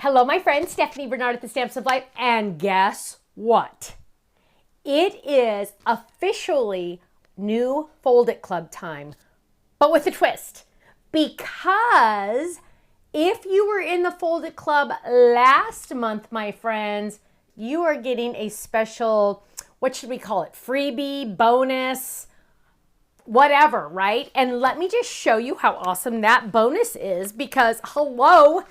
Hello, my friend, Stephanie Bernard at the Stamps of Life, and guess what? It is officially new Fold It Club time, but with a twist. Because if you were in the Fold It Club last month, my friends, you are getting a special, what should we call it? Freebie, bonus, whatever, right? And let me just show you how awesome that bonus is because, hello,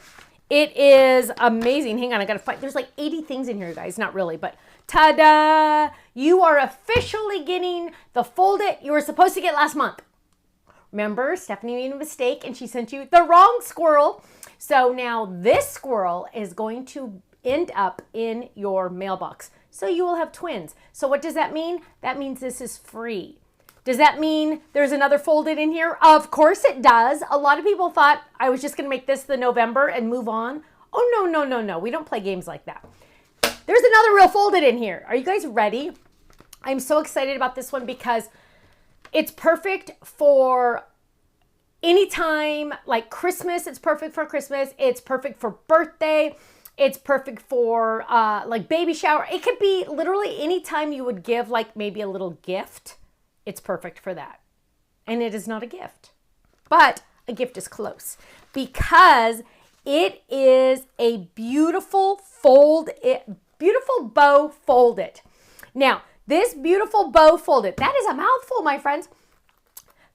it is amazing. Hang on, I gotta find, there's like 80 things in here, guys. Not really, but ta-da! You are officially getting the Fold It you were supposed to get last month. Remember, Stephanie made a mistake and she sent you the wrong squirrel. So now this squirrel is going to end up in your mailbox. So you will have twins. So what does that mean? That means this is free. Does that mean there's another Fold It in here? Of course it does. A lot of people thought I was just going to make this the November and move on. Oh, no, no, no, no. We don't play games like that. There's another real Fold It in here. Are you guys ready? I'm so excited about this one because it's perfect for anytime, like Christmas. It's perfect for Christmas. It's perfect for birthday. It's perfect for like baby shower. It could be literally any time you would give like maybe a little gift. It's perfect for that. And it is not a gift, but a gift is close because it is a beautiful beautiful bow Fold It. Now, this beautiful bow Fold It, that is a mouthful, my friends,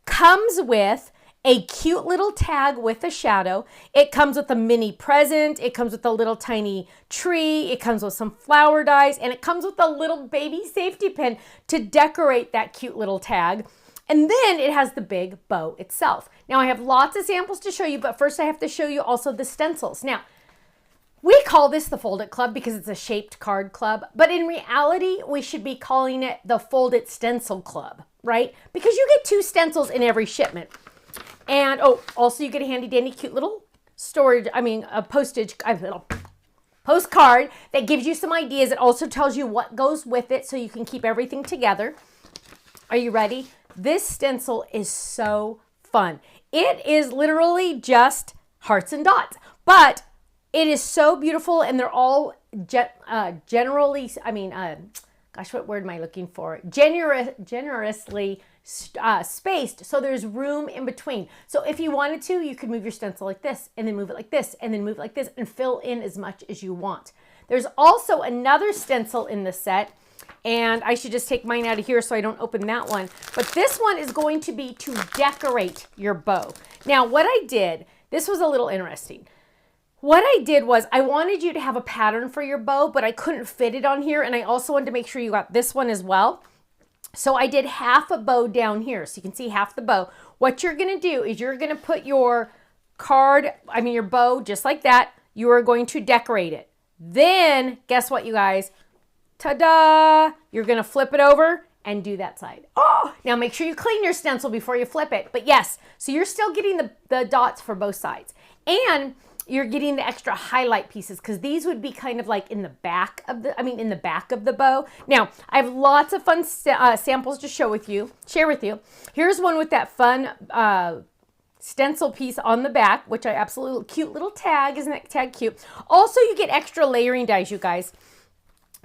comes with a cute little tag with a shadow. It comes with a mini present. It comes with a little tiny tree. It comes with some flower dies, and it comes with a little baby safety pin to decorate that cute little tag. And then it has the big bow itself. Now I have lots of samples to show you, but first I have to show you also the stencils. Now, we call this the Fold It Club because it's a shaped card club, but in reality, we should be calling it the Fold It Stencil Club, right? Because you get 2 stencils in every shipment. And, oh, also you get a handy dandy cute little little postcard that gives you some ideas. It also tells you what goes with it so you can keep everything together. Are you ready? This stencil is so fun. It is literally just hearts and dots, but it is so beautiful and they're all generously spaced, so there's room in between. So if you wanted to, you could move your stencil like this and then move it like this and then move it like this and fill in as much as you want. There's also another stencil in the set, and I should just take mine out of here so I don't open that one. But this one is going to be to decorate your bow. Now what I did, this was a little interesting. What I did was I wanted you to have a pattern for your bow, but I couldn't fit it on here, and I also wanted to make sure you got this one as well. So I did half a bow down here. So you can see half the bow. What you're going to do is you're going to put your your bow just like that. You are going to decorate it. Then guess what, you guys? Ta-da! You're going to flip it over and do that side. Oh, now make sure you clean your stencil before you flip it. But yes, so you're still getting the dots for both sides. And you're getting the extra highlight pieces because these would be kind of like in the back of the bow. Now, I have lots of fun samples to share with you. Here's one with that fun stencil piece on the back, which I absolutely, cute little tag. Isn't that tag cute? Also, you get extra layering dies, you guys.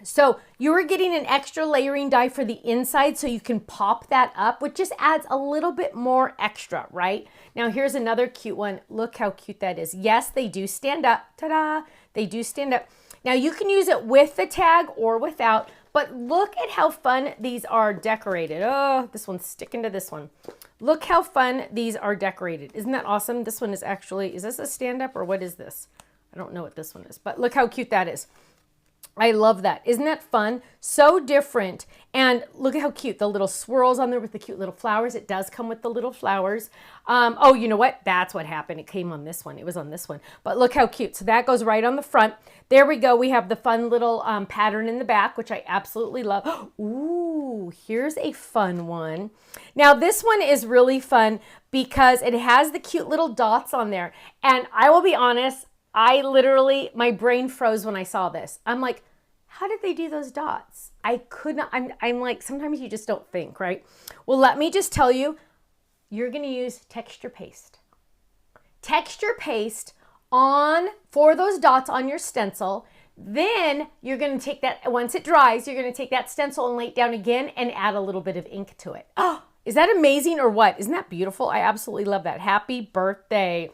So you're getting an extra layering die for the inside so you can pop that up, which just adds a little bit more extra, right? Now here's another cute one. Look how cute that is. Yes, they do stand up. Ta-da! They do stand up. Now you can use it with the tag or without, but look at how fun these are decorated. Oh, this one's sticking to this one. Look how fun these are decorated. Isn't that awesome? This one is actually, is this a stand-up or what is this? I don't know what this one is, but look how cute that is. I love that. Isn't that fun? So different. And look at how cute. The little swirls on there with the cute little flowers. It does come with the little flowers. Oh, you know what? That's what happened. It came on this one. It was on this one. But look how cute. So that goes right on the front. There we go. We have the fun little pattern in the back, which I absolutely love. Ooh, here's a fun one. Now this one is really fun because it has the cute little dots on there. And I will be honest, my brain froze when I saw this. I'm like, how did they do those dots? I could not, I'm like, sometimes you just don't think, right? Well, let me just tell you, you're going to use texture paste. Texture paste on for those dots on your stencil. Then you're going to take that, once it dries, you're going to take that stencil and lay it down again and add a little bit of ink to it. Oh, is that amazing or what? Isn't that beautiful? I absolutely love that. Happy birthday.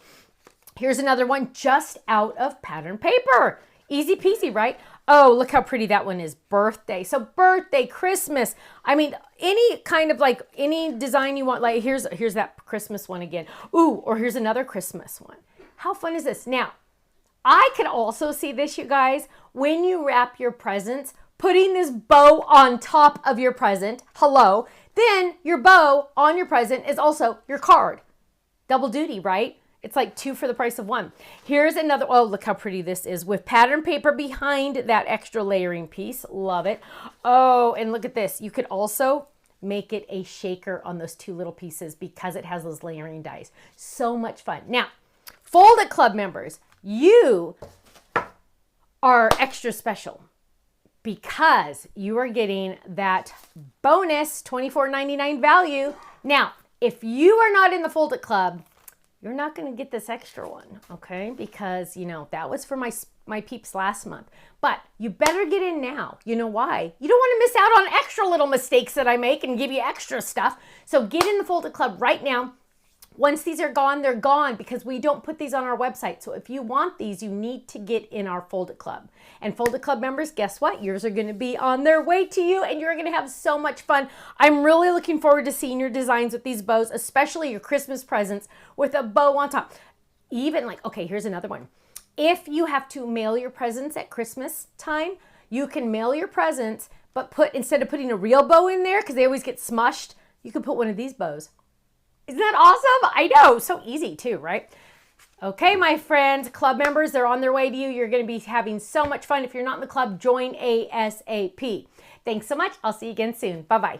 Here's another one just out of pattern paper. Easy peasy, right? Oh, look how pretty that one is. Birthday. So birthday, Christmas. I mean, any kind of like any design you want. Like here's that Christmas one again. Ooh, or here's another Christmas one. How fun is this? Now, I can also see this, you guys, when you wrap your presents, putting this bow on top of your present. Hello. Then your bow on your present is also your card. Double duty, right? It's like 2 for the price of 1. Here's another, oh, look how pretty this is with pattern paper behind that extra layering piece. Love it. Oh, and look at this. You could also make it a shaker on those 2 little pieces because it has those layering dies. So much fun. Now, Fold It Club members, you are extra special because you are getting that bonus $24.99 value. Now, if you are not in the Fold It Club, you're not going to get this extra one, okay? Because, you know, that was for my peeps last month. But you better get in now. You know why? You don't want to miss out on extra little mistakes that I make and give you extra stuff. So get in the Fold It Club right now. Once these are gone, they're gone because we don't put these on our website. So if you want these, you need to get in our Fold It Club. And Fold It Club members, guess what? Yours are going to be on their way to you and you're going to have so much fun. I'm really looking forward to seeing your designs with these bows, especially your Christmas presents with a bow on top. Even like, okay, here's another one. If you have to mail your presents at Christmas time, you can mail your presents, but instead of putting a real bow in there, because they always get smushed, you can put one of these bows. Isn't that awesome? I know, so easy too, right? Okay, my friends, club members, they're on their way to you. You're going to be having so much fun. If you're not in the club, join ASAP. Thanks so much. I'll see you again soon. Bye-bye.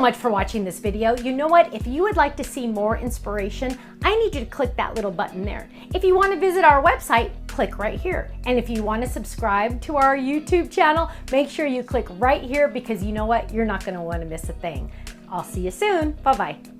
much for watching this video. You know what? If you would like to see more inspiration, I need you to click that little button there. If you want to visit our website, click right here. And if you want to subscribe to our YouTube channel, make sure you click right here, because you know what? You're not going to want to miss a thing. I'll see you soon. Bye-bye.